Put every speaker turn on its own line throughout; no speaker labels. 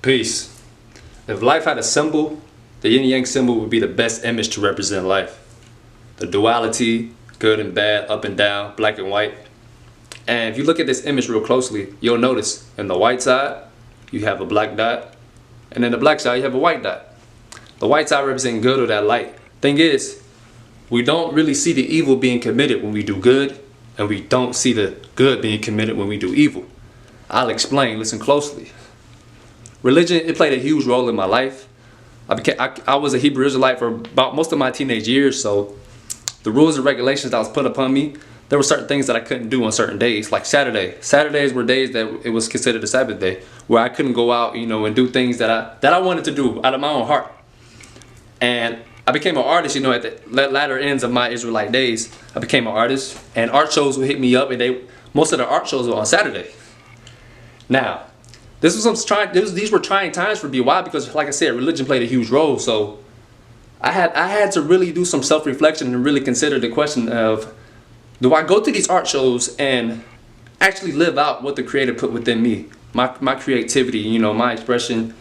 Peace. If life had a symbol, the yin yang symbol would be the best image to represent life. The duality, good and bad, up and down, black and white. And if you look at this image real closely, you'll notice in the white side, you have a black dot. And in the black side, you have a white dot. The white side represents good or that light. Thing is, we don't really see the evil being committed when we do good, and we don't see the good being committed when we do evil. I'll explain, listen closely. Religion, it played a huge role in my life. I was a Hebrew Israelite for about most of my teenage years, so the rules and regulations that was put upon me, there were certain things that I couldn't do on certain days, like Saturday. Saturdays were days that it was considered a Sabbath day, where I couldn't go out, and do things that I wanted to do out of my own heart. And I became an artist, at the latter ends of my Israelite days. I became an artist, and art shows would hit me up, and most of the art shows were on Saturday. Now, these were trying times for me. Why? Because, like I said, religion played a huge role. So I had to really do some self-reflection and really consider the question of, do I go to these art shows and actually live out what the Creator put within me? My creativity, my expression,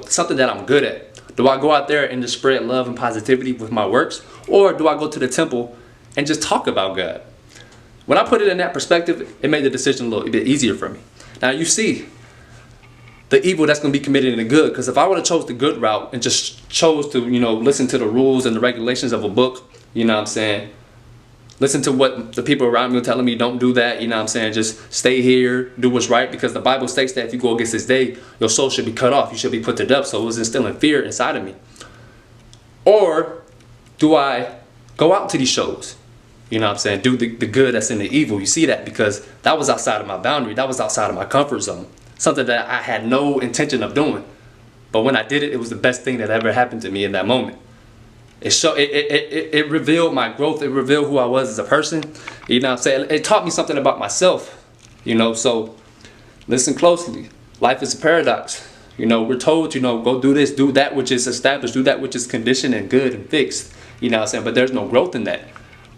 something that I'm good at. Do I go out there and just spread love and positivity with my works? Or do I go to the temple and just talk about God? When I put it in that perspective, it made the decision a little bit easier for me. Now you see the evil that's going to be committed in the good. Because if I would have chose the good route and just chose to, listen to the rules and the regulations of a book, listen to what the people around me are telling me, don't do that, just stay here, do what's right, because the Bible states that if you go against this day, your soul should be cut off, you should be put to death. So it was instilling fear inside of me. Or do I go out to these shows, do the good that's in the evil? You see that, because that was outside of my boundary, that was outside of my comfort zone, something that I had no intention of doing. But when I did it, it was the best thing that ever happened to me in that moment. It revealed my growth. It revealed who I was as a person. It taught me something about myself. So listen closely. Life is a paradox. We're told, go do this, do that which is established, do that which is conditioned and good and fixed. But there's no growth in that.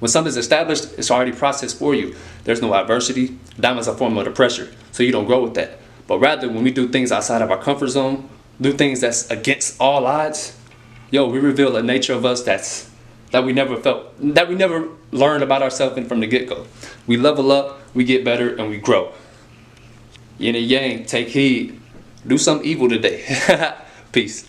When something's established, it's already processed for you. There's no adversity. Diamond's a form of the pressure, so you don't grow with that. But rather, when we do things outside of our comfort zone, do things that's against all odds, we reveal a nature of us that we never learned about ourselves from the get-go. We level up, we get better, and we grow. Yin and yang, take heed. Do something evil today. Peace.